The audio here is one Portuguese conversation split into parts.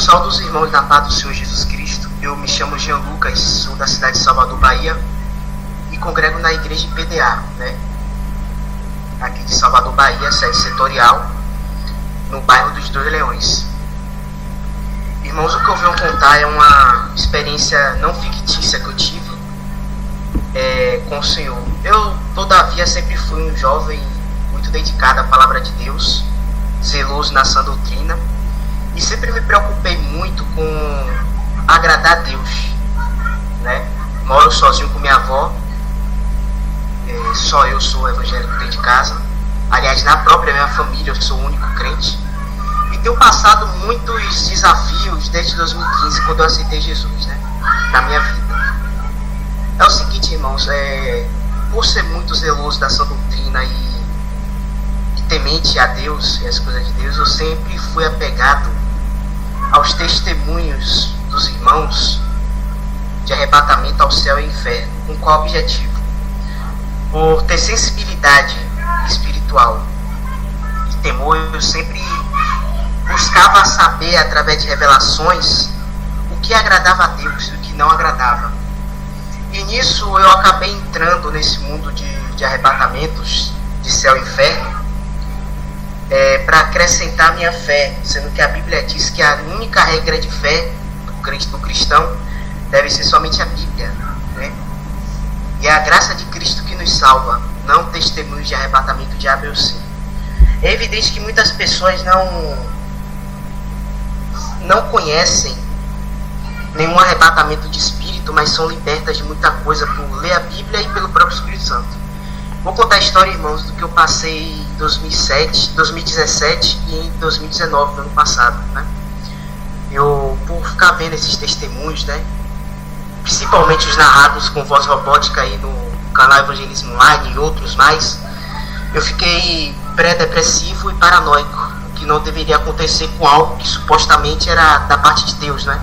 Saudo os irmãos da paz do Senhor Jesus Cristo. Eu me chamo Jean Lucas, sou da cidade de Salvador, Bahia, e congrego na igreja PDA, né? Aqui de Salvador, Bahia, sede setorial, no bairro dos Dois Leões. Irmãos, o que eu venho contar é uma experiência não fictícia que eu tive com o Senhor. Eu, todavia, sempre fui um jovem muito dedicado à palavra de Deus, zeloso na sã doutrina, e sempre me preocupei muito com agradar a Deus, né? Moro sozinho com minha avó, só eu sou evangélico dentro de casa. Aliás, na própria minha família eu sou o único crente, e tenho passado muitos desafios desde 2015, quando eu aceitei Jesus, né, na minha vida. É o seguinte, irmãos, por ser muito zeloso da sua doutrina e temente a Deus e as coisas de Deus, eu sempre fui apegado aos testemunhos dos irmãos de arrebatamento ao céu e inferno. Com qual objetivo? Por ter sensibilidade espiritual e temor, eu sempre buscava saber, através de revelações, o que agradava a Deus e o que não agradava. E nisso eu acabei entrando nesse mundo de arrebatamentos, de céu e inferno, para acrescentar minha fé, sendo que a Bíblia diz que a única regra de fé do cristão deve ser somente a Bíblia, né? E é a graça de Cristo que nos salva, não testemunhos de arrebatamento de A, B ou C. É evidente que muitas pessoas não conhecem nenhum arrebatamento de espírito, mas são libertas de muita coisa por ler a Bíblia e pelo próprio Espírito Santo. Vou contar a história, irmãos, do que eu passei em 2017 e em 2019, no ano passado, né? Eu, por ficar vendo esses testemunhos, né, principalmente os narrados com voz robótica aí no canal Evangelismo Online e outros mais, eu fiquei pré-depressivo e paranoico, o que não deveria acontecer com algo que supostamente era da parte de Deus, né?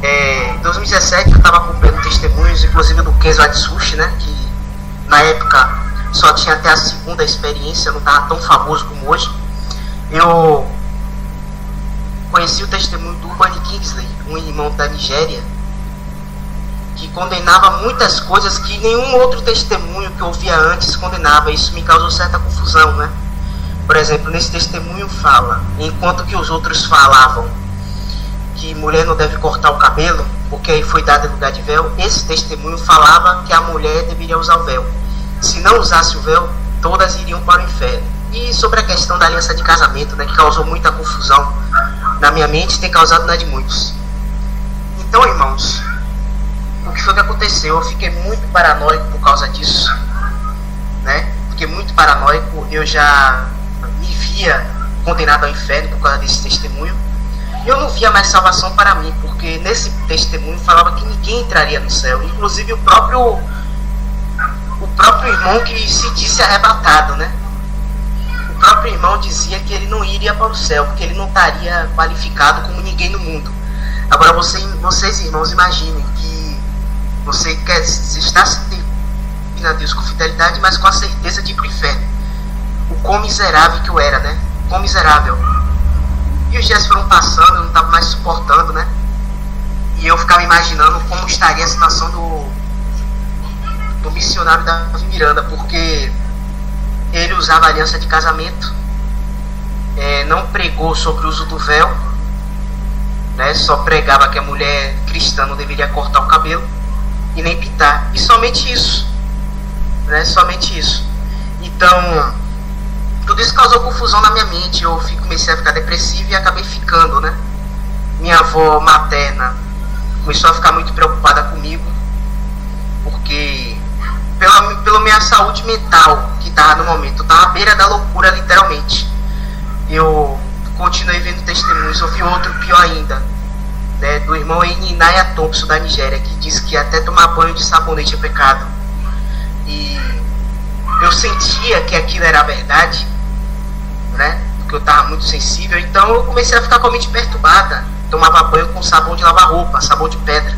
Em 2017 eu estava acompanhando testemunhos, inclusive do Kenzo Atsushi, né, que na época só tinha até a segunda experiência, não estava tão famoso como hoje. Eu conheci o testemunho do Bunny Kingsley, um irmão da Nigéria, que condenava muitas coisas que nenhum outro testemunho que eu ouvia antes condenava. Isso me causou certa confusão, né? Por exemplo, nesse testemunho fala, enquanto que os outros falavam que mulher não deve cortar o cabelo, porque aí foi dado em lugar de véu, esse testemunho falava que a mulher deveria usar o véu. Se não usasse o véu, todas iriam para o inferno. E sobre a questão da aliança de casamento, né, que causou muita confusão na minha mente, tem causado na de muitos. Então, irmãos, o que foi que aconteceu? Eu fiquei muito paranoico por causa disso, né? Fiquei muito paranoico, eu já me via condenado ao inferno por causa desse testemunho. Eu não via mais salvação para mim, porque nesse testemunho falava que ninguém entraria no céu, inclusive o próprio irmão que se disse arrebatado, né? O próprio irmão dizia que ele não iria para o céu, porque ele não estaria qualificado como ninguém no mundo. Agora vocês irmãos, imaginem que você está servindo a Deus com fidelidade, mas com a certeza de ir para o inferno. O quão miserável que eu era, né? Quão miserável. E os dias foram passando, eu não estava mais suportando, né? E eu ficava imaginando como estaria a situação do missionário Davi Miranda, porque ele usava aliança de casamento, não pregou sobre o uso do véu, né? Só pregava que a mulher cristã não deveria cortar o cabelo e nem pintar. E somente isso, né? Somente isso. Então, tudo isso causou confusão na minha mente. Eu comecei a ficar depressivo e acabei ficando, né? Minha avó materna começou a ficar muito preocupada comigo, porque pela minha saúde mental que estava no momento, eu estava à beira da loucura, literalmente. Eu continuei vendo testemunhos. Eu vi outro pior ainda, né, do irmão Eninaya Thompson da Nigéria, que diz que até tomar banho de sabonete é pecado. E eu sentia que aquilo era a verdade, né? Porque eu estava muito sensível. Então eu comecei a ficar com a mente perturbada. Tomava banho com sabão de lavar roupa, sabão de pedra,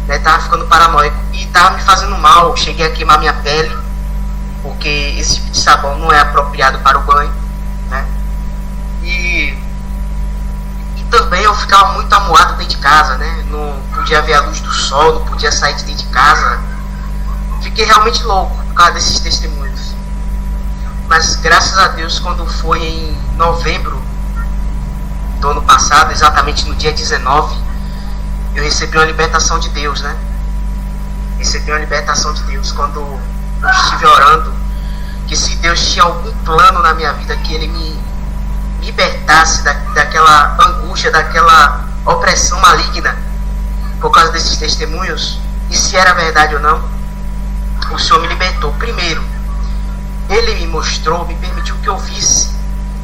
né? Tava ficando paranoico e tava me fazendo mal. Cheguei a queimar minha pele, porque esse tipo de sabão não é apropriado para o banho, né? E também eu ficava muito amuado dentro de casa, né? Não podia ver a luz do sol, não podia sair de dentro de casa. Fiquei realmente louco por causa desses testemunhos. Mas graças a Deus, quando foi em novembro do ano passado, exatamente no dia 19, eu recebi uma libertação de Deus, né? Recebi uma libertação de Deus quando eu estive orando, que se Deus tinha algum plano na minha vida, que Ele me libertasse daquela angústia, daquela opressão maligna por causa desses testemunhos, e se era verdade ou não, o Senhor me libertou. Primeiro, Ele me mostrou, me permitiu que eu visse.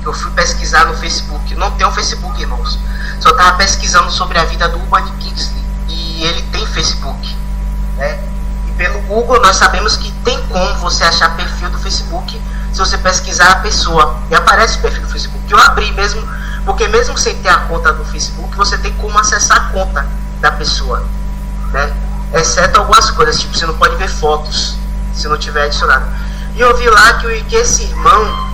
Eu fui pesquisar no Facebook. Eu não tenho Facebook, irmãos. Só estava pesquisando sobre a vida do Urban Kingsley. E ele tem Facebook, né? E pelo Google nós sabemos que tem como você achar perfil do Facebook se você pesquisar a pessoa. E aparece o perfil do Facebook. Eu abri mesmo, porque mesmo sem ter a conta do Facebook, você tem como acessar a conta da pessoa, né? Exceto algumas coisas, tipo, você não pode ver fotos se não tiver adicionado. E eu vi lá que esse irmão,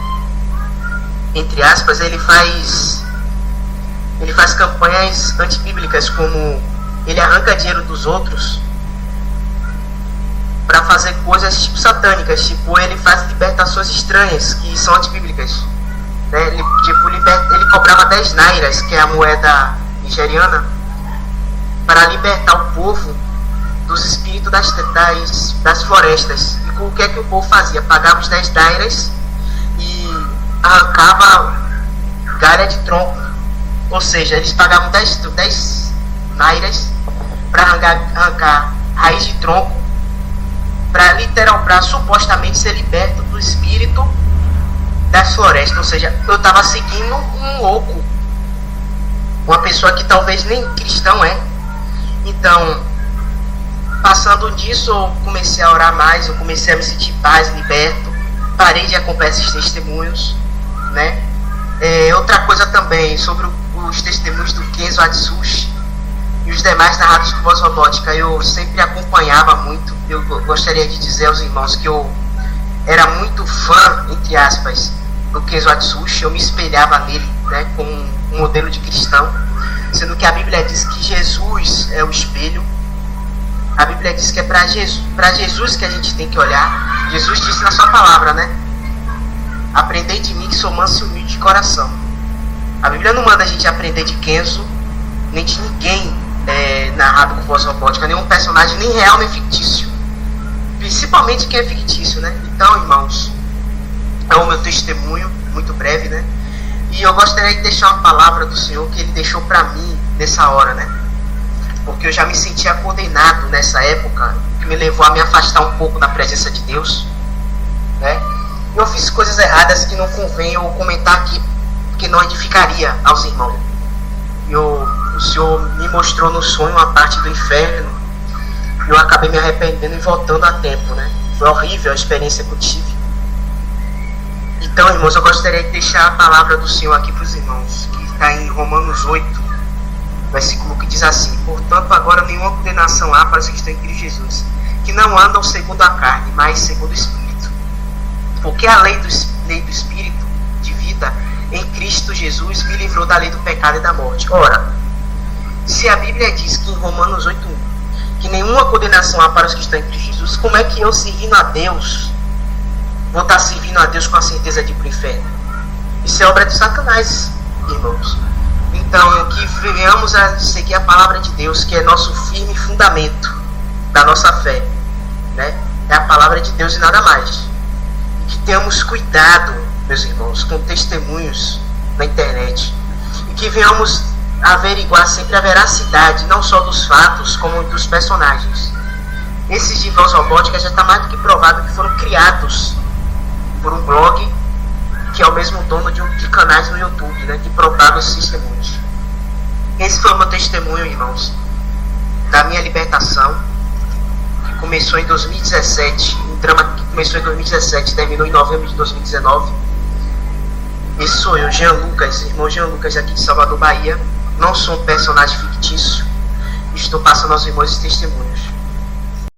entre aspas, ele faz campanhas antibíblicas, como ele arranca dinheiro dos outros para fazer coisas tipo satânicas, tipo, ele faz libertações estranhas que são antibíblicas, né? Ele cobrava 10 nairas, que é a moeda nigeriana, para libertar o povo dos espíritos das florestas. E o que é que o povo fazia? Pagava os 10 nairas e arrancava galha de tronco. Ou seja, eles pagavam 10 nairas para arrancar raiz de tronco, para supostamente ser liberto do espírito das florestas. Ou seja, eu estava seguindo um louco, uma pessoa que talvez nem cristão é. Então, passando disso, eu comecei a orar mais, eu comecei a me sentir paz, liberto, parei de acompanhar esses testemunhos, né? Outra coisa também, sobre os testemunhos do Kenzo Atsushi e os demais narrados com voz robótica, eu sempre acompanhava muito. Eu gostaria de dizer aos irmãos que eu era muito fã, entre aspas, do Kenzo Atsushi. Eu me espelhava nele, né, como um modelo de cristão, sendo que a Bíblia diz que Jesus é o espelho. A Bíblia diz que é para Jesus que a gente tem que olhar. Jesus disse na sua palavra, né? Aprendei de mim que sou manso e humilde de coração. A Bíblia não manda a gente aprender de Kenzo, nem de ninguém narrado com voz robótica, nenhum personagem, nem real nem fictício. Principalmente quem é fictício, né? Então, irmãos, é o meu testemunho, muito breve, né? E eu gostaria de deixar uma palavra do Senhor que Ele deixou para mim nessa hora, né? Porque eu já me sentia condenado nessa época, que me levou a me afastar um pouco da presença de Deus, né? Eu fiz coisas erradas que não convém eu comentar aqui, porque não edificaria aos irmãos. O Senhor me mostrou no sonho uma parte do inferno, e eu acabei me arrependendo e voltando a tempo, né? Foi horrível a experiência que eu tive. Então, irmãos, eu gostaria de deixar a palavra do Senhor aqui para os irmãos, que está em Romanos 8, versículo que diz assim: portanto, agora nenhuma condenação há para os que estão em Cristo Jesus, que não andam segundo a carne, mas segundo o Espírito. Porque a lei do Espírito de vida em Cristo Jesus me livrou da lei do pecado e da morte. Ora, se a Bíblia diz que em Romanos 8:1 que nenhuma condenação há para os que estão em Cristo Jesus, como é que eu, servindo a Deus, vou estar servindo a Deus com a certeza de ir para o inferno? Isso é obra de Satanás, irmãos. Então, que venhamos a seguir a palavra de Deus, que é nosso firme fundamento da nossa fé, né? É a palavra de Deus e nada mais. E que tenhamos cuidado, meus irmãos, com testemunhos na internet. E que venhamos averiguar sempre a veracidade, não só dos fatos, como dos personagens. Esses de voz robótica já está mais do que provado que foram criados por um blog que é o mesmo dono de canais no YouTube, né, que propagam esses testemunhos. Esse foi o meu testemunho, irmãos, da minha libertação, que começou em 2017, um drama que começou em 2017, terminou em novembro de 2019. Esse sou eu, Jean Lucas, irmão Jean Lucas, aqui de Salvador, Bahia. Não sou um personagem fictício, estou passando aos irmãos esses testemunhos.